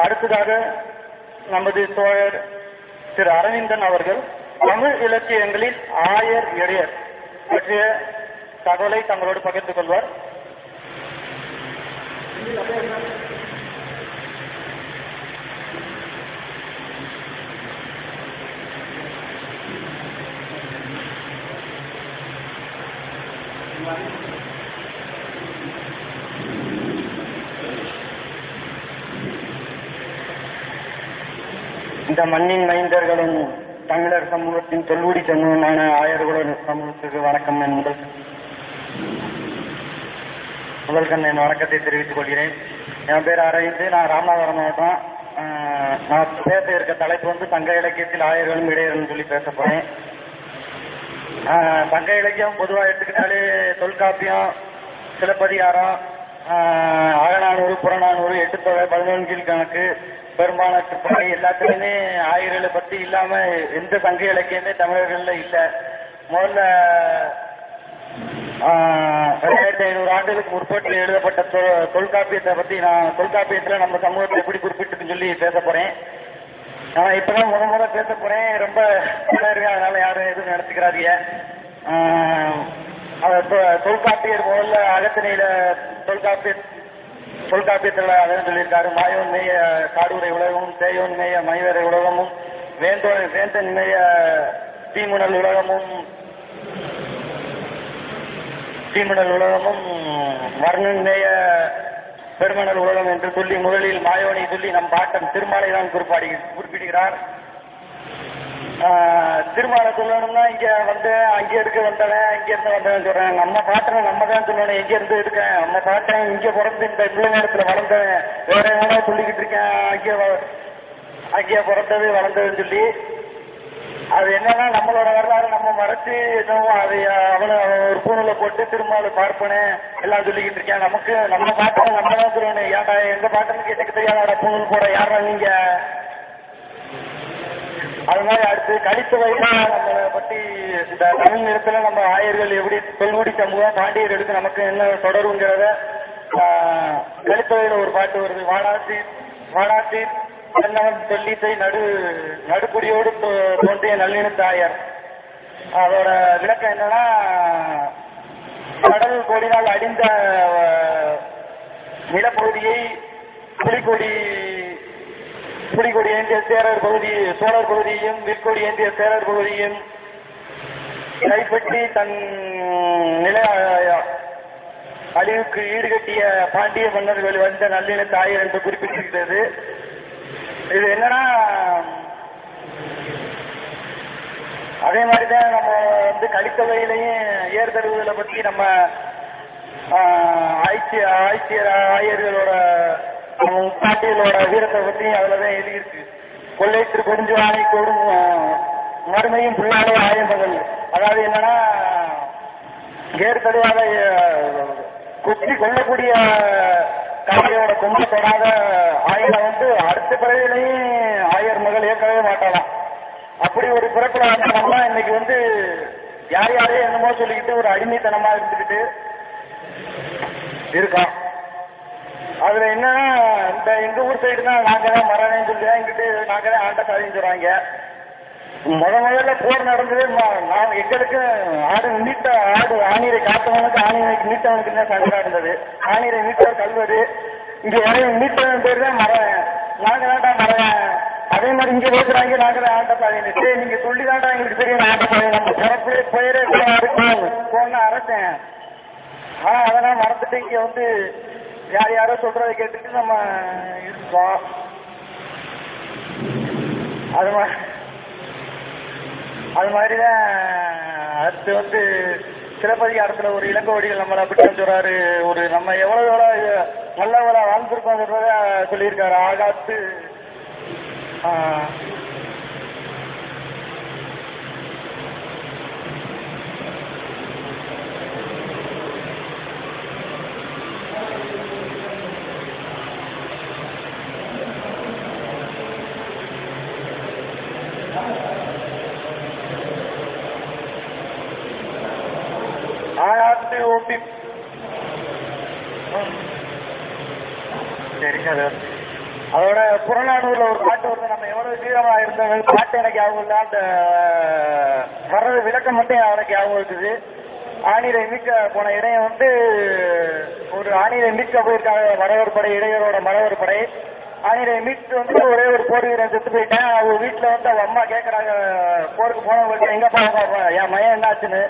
அடுத்ததாக நமது தோழர் திரு அரவிந்தன் அவர்கள் தமிழ் இலக்கியங்களில் ஆயர் இடையர் பற்றிய தகவலை தங்களோடு பகிர்ந்து கொள்வார். இந்த மண்ணின் மைந்தர்களும் தமிழர் சமூகத்தின் தொல்குடி சமூகமான ஆயர்களுடன் சமூகத்துக்கு வணக்கம். முதல்கண் என் வணக்கத்தை தெரிவித்துக் கொள்கிறேன். என் பேர் அரவிந்த். நான் ராமநாதபுரம் மாவட்டம். நான் பேச இருக்க தலைப்பு வந்து சங்க இலக்கியத்தில் ஆயர்களும் இடையர்களும் சொல்லி பேச போறேன். சங்க இலக்கியம் பொதுவாக எடுத்துக்கிட்டாலே தொல்காப்பியம், சிலப்பதிகாரம், அகநானூறு, புறநானூறு, எட்டுத்தொகை, 11 கீழ்கணக்கு, பெரும்பாலான திருப்பதி எல்லாத்துலயுமே ஆயர்களை பத்தி இல்லாம எந்த சங்க இலக்கியமே தமிழர்கள்ல இல்ல. முதல்ல 2500 ஆண்டுகளுக்கு முற்பட்டு எழுதப்பட்ட தொல்காப்பியத்தை பத்தி தொல்காப்பியத்துல நம்ம சமூகத்தை எப்படி குறிப்பிட்டுன்னு சொல்லி பேச போறேன். நான் இப்பதான் முத பேச போறேன். ரொம்ப இருக்கு, அதனால யாரும் எதுவும் நடத்துக்கிறாதீங்க. தொல்காப்பியர் முதல்ல அகத்திணையில தொல்காப்பியத்துல அதான் சொல்லியிருக்காரு. மாயோன் மேய காடுரை உலகமும், தேயோன் மேய மைவரை உலகமும், வேந்தன் மேய தீமுனல் உலகமும், வர்ணன் மேய பெருமணல் உலகம் என்று சொல்லி முதலில் மாயோனை சொல்லி நம் பாட்டன் திருமாலை தான் குறிப்பிடுகிறார். திருமாலை சொல்லணும்னா இங்க வந்து அங்க இருக்க வந்தவன், அங்க இருந்து வந்தவன் சொல்றேன். நம்ம பாட்டனை நம்ம தான் சொல்லணும். எங்க இருந்து இருக்கேன், நம்ம பாட்டன் இங்க பிறந்து இந்த பிள்ளை நேரத்துல வளர்ந்தவன், வேற எவனா சொல்லிக்கிட்டு இருக்கேன் அங்கே பிறந்தது வளர்ந்ததுன்னு சொல்லி. அது என்னன்னா நம்மளோட வரலாறு நம்ம மறைச்சு என்னவோ அதை அவனை ஒரு பூணில போட்டு திருமாலை பார்ப்பனே எல்லாம் சொல்லிக்கிட்டு இருக்கேன். நமக்கு நம்ம பாட்டனை நம்ம தான் சொல்லணும். ஏன்டா எங்க பாட்டனுக்கு எனக்கு தெரியாத பூணல் போட யாரா நீங்க? அது மாதிரி அடுத்து கலித்தொகைனா நம்மளை பத்தி இந்த தமிழ் நிலத்துல நம்ம ஆயர்கள் எப்படி தொல்குடி சமூகம் பாண்டியர்களுக்கு நமக்கு என்ன தொடர்புங்கிறத கலித்தொகையில ஒரு பாட்டு வருது. வாடாத்தி என்னவன் சொல்லிசை நடுக்குடியோடு தோன்றிய நல்லினத்து ஆயர். அதோட விளக்கம் என்னன்னா, கடல் கோடினால் அடிந்த நிலப்பகுதியை புலிகொடி ஏந்திய சோழர் பகுதியையும் விற்கொடி ஏந்திய சேரர் பகுதியையும் கைப்பற்றி தன் நில அழிவுக்கு ஈடுகட்டிய பாண்டிய மன்னர்கள் வந்த நல்லினத்து ஆயர் என்று குறிப்பிட்டிருக்கிறது. இது என்னன்னா, அதே மாதிரிதான் நம்ம வந்து கலித்தொகையிலையும் ஏறுதழுவுதலை பற்றி நம்ம ஆயர்களோட பாட்டியலோட வீரத்தை பற்றி அதுலதான் எழுதியிருக்கு. கொள்ளைத்து கொடுஞ்சு வாணி கொடும் மறுமையும் புள்ளாலே ஆயம்பங்கள். அதாவது என்னன்னா, ஏறுதழுவாத குத்தி கொள்ளக்கூடிய கலையோட கொண்டு தொடாத ஆயரை வந்து அடுத்த பிறவிலையும் ஆயர் மகள் ஏற்கவே மாட்டாளாம். அப்படி ஒரு பிறப்புல வந்தோம்னா இன்னைக்கு வந்து யாரையும் என்னமோ சொல்லிக்கிட்டு ஒரு அடிமைத்தனமா இருந்துக்கிட்டு இருக்கான். அதுல என்னன்னா, இந்த எங்க ஊர் சைடு தான் நாங்க தான் மரணம் சொல்லுவேன், இங்கிட்டு நாங்க தான் ஆண்ட சாதின்னு சொல்றாங்க. முதல்ல போர் நடந்தது எங்களுக்கு ஆடு ஆணிரை காத்தவனுக்கு ஆணிரைக்கு மீட்டவனுக்கு தான் சண்டை இருந்தது. ஆணிரை மீட்டவர் கல்வது, இங்க மீட்டவன் பேர் தான் மறவேன், நாங்க தான்டா மறவேன். அதே மாதிரி இங்க பேசுறாங்க, நாங்க தான் ஆண்ட சாதின்னு. நீங்க சொல்லிதான்டா எங்களுக்கு தெரியும் ஆண்ட சாதி, நம்ம பிறப்பு பெயரே போன அரசேன். ஆனா அதெல்லாம் மறந்துட்டு இங்க வந்து யாரோ சொல்றதை கேட்டுட்டு நம்ம இருக்கோம். அது மாதிரிதான் அடுத்து வந்து சிலப்பதிகாரத்துல ஒரு இளங்கோடிகள் நம்மளை அப்படி சொல்றாரு. ஒரு நம்ம எவ்வளவு நல்லவளா வாழ்ந்திருக்கோம் சொல்லியிருக்காரு. ஆகாத்து ஓபி சரி. அதோட புறநானூர்ல ஒரு பாட்டு வருது, நம்ம எவ்வளவு தீவிரமா இருந்தது பாட்டு எனக்கு ஞாபகம் இல்லை, அந்த வர்றது விளக்கம் மட்டும் எனக்கு ஞாபகம் இருக்குது. ஆணிரை மீட்க போன இடையம் வந்து ஒரு ஆணிரை மீட்க போயிருக்காங்க மரவர் படை, இடையரோட மரவர் படை. ஆணிரை மீட்டு வந்து ஒரே ஒரு போர் வீரன் செத்து போயிட்டேன். அவங்க வீட்டுல வந்து அவங்க அம்மா கேட்கறாங்க, போருக்கு போனவங்க எங்கப்பா என் மையம் என்னாச்சுன்னு.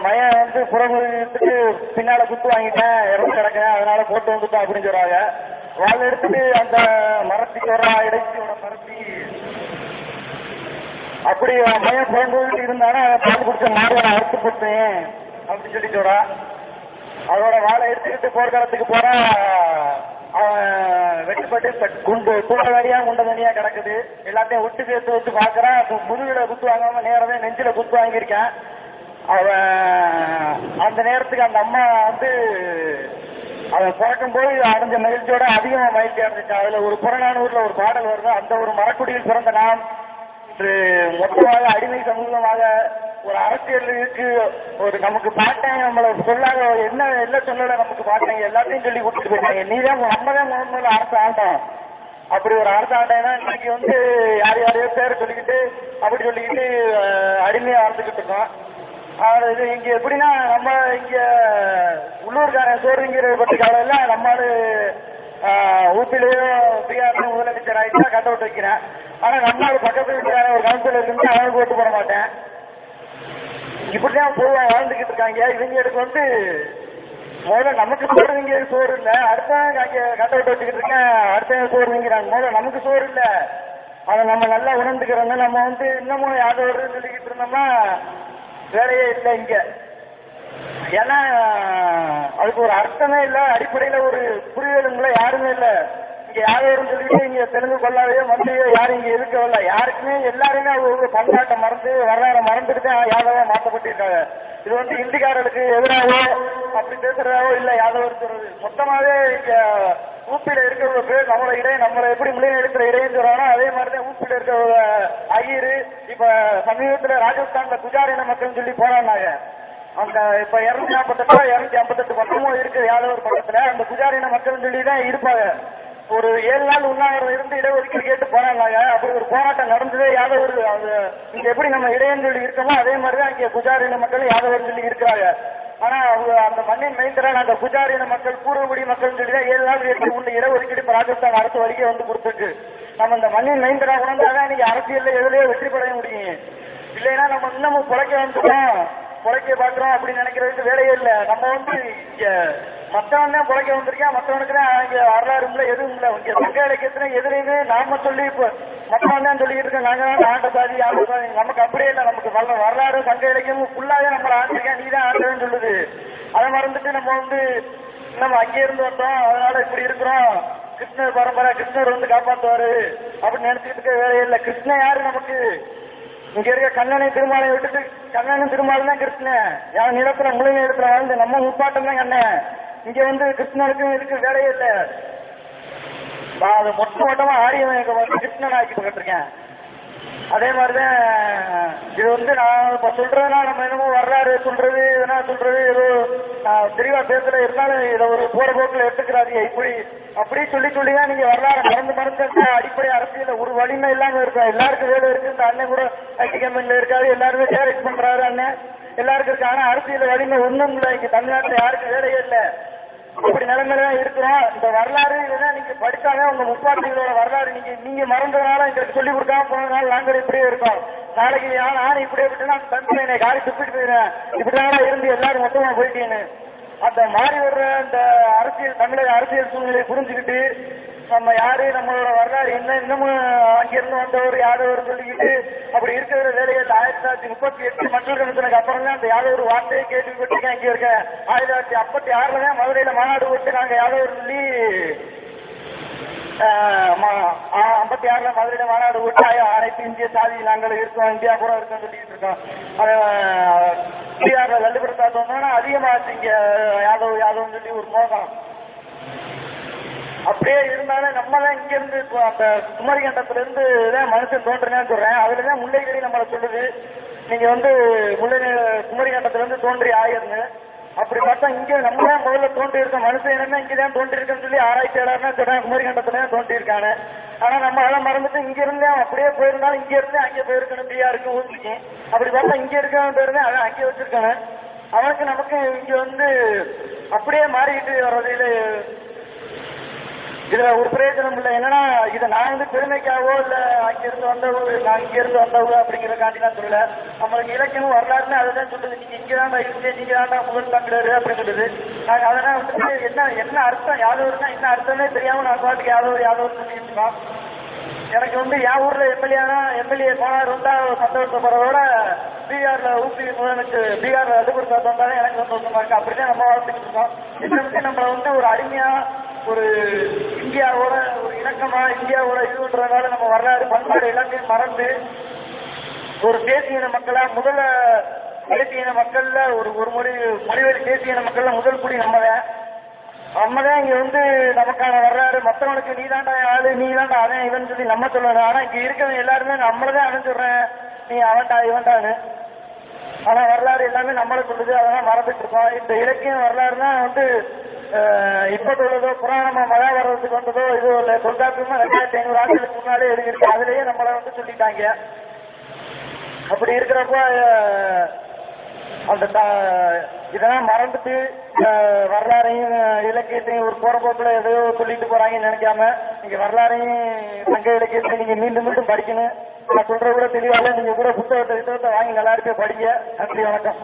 மையம் வந்து புறமுதுக்கு பின்னால குத்து வாங்கிட்டேன், இறந்து கிடக்கேன், அதனால போட்டு வந்துட்டோம் அப்படின்னு சொல்றாங்க. வாழ் எடுத்துட்டு அந்த மரத்துக்கு வர இடைச்சியோட மரத்தி அப்படி மையம் புறமுதுக்கு இருந்தானா பால் குடிச்ச மாடு அறுத்து போட்டேன் அப்படின்னு சொல்லி சொல்றா. அதோட வாழை எடுத்துக்கிட்டு போர்க்களத்துக்கு போற அவன் வெட்டுப்பட்டு குண்டு தூண்ட வேண்டியா குண்ட தனியா கிடக்குது. எல்லாத்தையும் விட்டு சேர்த்து வச்சு பாக்குறான். முதுகுல குத்து வாங்காம நேரவே நெஞ்சில குத்து வாங்கியிருக்கான். அவன் அந்த நேரத்துக்கு அந்த அம்மா வந்து அவன் பிறக்கும் போது அடைஞ்ச மகிழ்ச்சியோட அதிகமா மகிழ்ச்சி அடைஞ்சிட்டான். அதுல ஒரு புறநானூர்ல ஒரு பாடல் வருது, அந்த ஒரு மரக்குடியில் பிறந்த நாம் மொத்தமாக அடிமை சமூகமாக ஒரு அரசியலுக்கு ஒரு நமக்கு பாட்டாங்க நம்மள சொல்லாத என்ன எல்லாம் சொல்லல, நமக்கு பாட்டாங்க எல்லாத்தையும் சொல்லி கொடுத்துட்டு போயிட்டாங்க. நீதான் நம்ம தான் முதல்ல அரசு ஆண்டோம். அப்படி ஒரு அரசு ஆண்டாங்கன்னா இன்னைக்கு வந்து யார் யாரையோ பேரை சொல்லிக்கிட்டு அப்படி சொல்லிக்கிட்டு அடிமையா வாழ்ந்துக்கிட்டு இருக்கோம். இது இங்க எப்படின்னா நம்ம இங்க உள்ளூர்காரன் சோறுங்கிறத பற்றி காலையில நம்மளால ஊப்பிலேயோ பீகார்லயும் முதலமைச்சர் ஆயிட்டா கட்ட விட்டு வைக்கிறேன். ஆனா நம்மளால பக்கத்து வீட்டுக்கார ஒரு கவுன்சிலர் இருந்து அவனுக்கு ஓட்டு போட மாட்டேன். இப்படிதான் பொதுவா வாழ்ந்துகிட்டு இருக்காங்க. இவங்களுக்கு வந்து முதல்ல நமக்கு சோறுங்க சோறு இல்ல, அடுத்தவங்க அங்க கட்ட விட்டு வச்சுக்கிட்டு இருக்கேன், அடுத்தவங்க சோறுங்கிறாங்க. முதல்ல நமக்கு சோறு இல்ல, அதை நம்ம நல்லா உணர்ந்துக்கிறோம். நம்ம வந்து இன்னமும் யாதவ் சொல்லிக்கிட்டு இருந்தோம்னா வேலையே இல்லை இங்க. ஏன்னா அதுக்கு ஒரு அர்த்தமே இல்ல, அடிப்படையில ஒரு புரிதலுங்கள யாருமே இல்ல. இங்க யாரும் சொல்லிட்டு இங்க தெலுங்கு கொள்ளாதையோ மந்திரியோ யாரும் இங்க இருக்கவில்லை. யாருக்குமே எல்லாருமே ஒரு பண்பாட்டை மறந்து வரலாறு மறந்துட்டு யாதவா மாற்றப்பட்டிருக்காங்க. இது வந்து இந்திக்காரர்களுக்கு எதிராகவோ அப்படி பேசுறதாவோ இல்ல யாதவர் சொல்றது. மொத்தமாவே இங்க ஊப்பியில இருக்கிற பேர் நம்மள இடையே நம்மளை எப்படி முழுங்க எடுக்கிற இடையன்னு சொல்றானோ அதே மாதிரிதான் ஊப்பியில இருக்கிற ஐயரு இப்ப சமீபத்துல ராஜஸ்தான்ல குஜாரின மக்கள் சொல்லி போறாங்க. அந்த இப்ப 248 258 பக்கமும் இருக்கு யாதவர் பக்கத்துல. அந்த குஜாரின மக்கள் சொல்லிதான் இருப்பாங்க. ஒரு 7 நாள் உண்ணாவிரதம் இருந்து இடஒதுக்கீடு கேட்டு போறாங்க. அப்படி ஒரு போராட்டம் நடந்ததே யாதவர். இங்க எப்படி நம்ம இடையன்னு சொல்லி இருக்கோமோ அதே மாதிரிதான் இங்க குஜாரின மக்கள் யாதவர் சொல்லி இருக்கிறாங்க. ஆனா அவங்க அந்த மண்ணின் மைந்தரான அந்த குஜாரின மக்கள் பூர்வகுடி மக்கள் சொல்லிதான் 7 நாள் உள்ள இடஒதுக்கீடு இப்ப ராஜஸ்தான் அரசு வரைக்கும் வந்து கொடுத்துருக்கு. நம்ம இந்த மண்ணின் மைந்தரா உணர்ந்தாதான் இன்னைக்கு அரசியல்ல எதுலயோ வெற்றி பெற முடியும். இல்லைன்னா நம்ம இன்னமும் பொழைக்க வந்துட்டோம், பொழைக்க பாக்குறோம் அப்படின்னு நினைக்கிறதுக்கு வேலையே இல்லை. நம்ம வந்து இங்க மற்றவன் தான் பொழைக்க வந்திருக்கேன், மற்றவனுக்கு தான் இங்க வரலாறு இல்லை, எதுவும் இல்லை. இங்க சங்க இலக்கியத்துல எதிரையுமே நாம சொல்லி இப்ப மற்றவன் தான் சொல்லிட்டு இருக்கேன், நாங்க தான் ஆண்ட சாதி ஆண்ட சாதி. நமக்கு அப்படியே இல்லை, நமக்கு வரலாறு சங்க இலக்கியமும் ஃபுல்லாவே நம்மளை ஆண்டிருக்கேன், நீ தான் ஆண்டதுன்னு சொல்லுது. அதை மறந்துட்டு நம்ம வந்து நம்ம அங்கே இருந்து வந்தோம் அதனால இப்படி இருக்கிறோம், கிருஷ்ணர் பரம்பரை கிருஷ்ணர் வந்து காப்பாற்றுவாரு அப்படின்னு நினைச்சுட்டு இருக்க வேலையே இல்லை. கிருஷ்ணன் யாரு நமக்கு? இங்க இருக்க கண்ணனை திருமாலை விட்டுட்டு கண்ணனும் திருமாலும் தான் கிருஷ்ணன். என் நிலத்துல முழுங்க இடத்துல வாழ்ந்து நம்ம முப்பாட்டம் தான் கண்ணன். இங்க வந்து கிருஷ்ணனுக்கும் இதுக்கு வேலையே இல்லை. நான் அதை மொத்தமா ஆரியவன் கிருஷ்ணன் ஆக்கி போட்டிருக்கேன். அதே மாதிரிதான் இது வந்து நான் இப்ப சொல்றதுனா நம்ம என்னமோ வரலாறு சொல்றது இதனா சொல்றது ஏதோ தெளிவா பேசுற இருந்தாலும் இதை ஒரு போற போக்குல எடுத்துக்கிறாதீங்க. இப்படி அப்படி சொல்லிதான் நீங்க வரலாறு மறந்து அடிப்படை அரசியல ஒரு வலிமை இல்லாம இருக்கும். எல்லாருக்கும் வேலை இருக்கு. இந்த அண்ணன் கூட ஐடி கம்பெனில இருக்காரு, எல்லாருமே டேரக்ட் பண்றாரு அண்ணன், எல்லாருக்கும் இருக்கு. ஆனா அரசியல வலிமை ஒண்ணும் இல்லை. இங்க தமிழ்நாட்டுல யாருக்கும் வேலையே இல்லை. அப்படி நிலைமையில்தான் இருக்கிறோம். இந்த வரலாறு இதெல்லாம் நீங்க படிச்சாங்க உங்க முப்பாட்டிகளோட வரலாறு நீங்க மறந்ததுனால எங்களுக்கு சொல்லிக் கொடுக்காம போனதுனால நாங்கள் இப்படியே இருக்கோம். நாளைக்கு நானும் இப்படியே விட்டுனா தம்பி என்னை காரி துப்பிட்டு போயிடுறேன், இப்படினால இருந்து எல்லாரும் மொத்தமா போயிட்டீங்கன்னு. அந்த மாறி வர்ற அந்த அரசியல் தமிழக அரசியல் சூழ்நிலையை புரிஞ்சுக்கிட்டு நம்ம யாரு நம்மளோட வரலாறு என்ன இன்னமும் அங்கிருந்து வந்தவர் யாதவர் சொல்லிக்கிட்டு அப்படி இருக்கிற வேலையை 1938 மக்கள் கணக்கு அப்புறம் தான் அந்த யாதவர் வார்த்தையை கேள்விப்பட்டிருக்கேன். இங்க இருக்க 1956 தான் மதுரையில மாநாடு விட்டு நாங்க யாதவர் சொல்லி 56 மதுரையில மாநாடு விட்டு அனைத்து இந்திய சாதி நாங்கள் இருக்கோம், இந்தியா கூட இருக்கோம் சொல்லிட்டு இருக்கோம். பீகார்ல லல்லுபுரத்தாத்து வந்தோம்னா அதிகமாச்சு இங்க யாதவ் சொல்லி ஒரு மோகம். அப்படியே இருந்தாலும் நம்ம தான் இங்க இருந்து அந்த குமரி கண்டத்துல இருந்து தான் மனுஷன் தோன்றினேன்னு சொல்றேன். அதுலதான் முல்லைக்கடி நம்மளை சொல்லுது, நீங்க வந்து குமரி கண்டத்துல இருந்து தோன்றி ஆயிருங்க. அப்படி பார்த்தா இங்க நம்ம தான் முதல்ல தோன்றி இருக்கோம், மனுஷன் இனமே இங்கதான் தோன்றி இருக்கேன்னு சொல்லி ஆராய்ச்சியாளர்னா குமரிக்கண்டத்துல தோன்றி இருக்கானு. ஆனா நம்ம அதெல்லாம் மறந்துட்டு இங்க இருந்தே அப்படியே போயிருந்தாலும் இங்க இருந்தே அங்கே போயிருக்கணும், பிரியா இருக்கு ஊருக்கு. அப்படி பார்த்தா இங்க இருக்கவன் போயிருந்தேன் அதான் அங்கே வச்சிருக்கானு. அவனுக்கு நமக்கு இங்க வந்து அப்படியே மாறிக்கிட்டு வர்றதுல இதுல ஒரு பிரயோஜனம் இல்லை. என்னன்னா இதை நான் வந்து பெருமைக்காவோ இல்ல அங்கிருந்து வந்தவங்க நான் இங்க இருந்து வந்தவங்க அப்படிங்கிறக்காண்டி தான் சொல்லல. நம்மளுக்கு இலக்கியம் வரலாறுன்னு அதுதான் சொல்லுது, நீங்க இங்கதான் இருக்கு, நீங்க தான் முதல் தமிழர் அப்படின்னு சொல்லுது. நாங்க அதெல்லாம் வந்து என்ன அர்த்தம் யாதவர்னா என்ன அர்த்தமே தெரியாம நான் பாட்டுக்கு யாதவர் சொல்லிட்டு இருக்கோம். எனக்கு வந்து என் ஊர்ல எம்எல்ஏ போனார் வந்தா சந்தோஷப்படுறதோட பீகார்ல ஊபி முதலமைச்சர் பீகார்ல அதுபுரத்தா வந்தாலும் எனக்கு சந்தோஷமா இருக்கு. அப்படிதான் நம்ம வாழ்ந்துட்டு இருக்கோம். இதை நம்மள வந்து ஒரு அருமையா ஒரு இந்தியாவோட ஒரு இணக்கமா இந்தியாவோட இதுன்றதுனால நம்ம வரலாறு பண்பாடு எல்லாத்தையும் மறந்து ஒரு தேசிய இன மக்களா முதல்ல தேசிய இன மக்கள்ல ஒரு மொழிவெளி தேசிய இன மக்கள்ல முதல் குடி நம்மதான் இங்க வந்து நமக்கான வரலாறு மற்றவனுக்கு நீதாண்டா ஆளு நீதாண்டா அவன் இவன் சொல்லி நம்ம சொல்லணும். ஆனா இங்க இருக்கிறவங்க எல்லாருமே நம்மளதான் அணைஞ்சுடுறேன், நீ அவன்டா இவன்டான்னு. ஆனா வரலாறு எல்லாமே நம்மளை சொல்லுது, அதெல்லாம் மறந்துட்டு இருக்கோம். இந்த இலக்கியம் வரலாறுனா வந்து இப்ப உள்ளதோ புராணமா மகாபாரதத்துக்கு வந்ததோ இது இல்ல, தொல்காப்பியமா 2500 ஆண்டுகளுக்கு முன்னாலே எழுதிருக்கு, அதுலயே நம்மளை வந்து சொல்லிட்டாங்க. அப்படி இருக்கிறப்போ அந்த இதெல்லாம் மறந்துட்டு வரலாறையும் இலக்கியத்தையும் ஒரு போற போக்குல எதையோ சொல்லிட்டு போறாங்கன்னு நினைக்காம நீங்க வரலாறையும் சங்க இலக்கியத்தை நீங்க மீண்டும் மீண்டும் படிக்கணும். நான் சொல்ற கூட தெளிவாக நீங்க கூட புத்தகத்தை வாங்கி நல்லா இருப்பே படிங்க. நன்றி, வணக்கம்.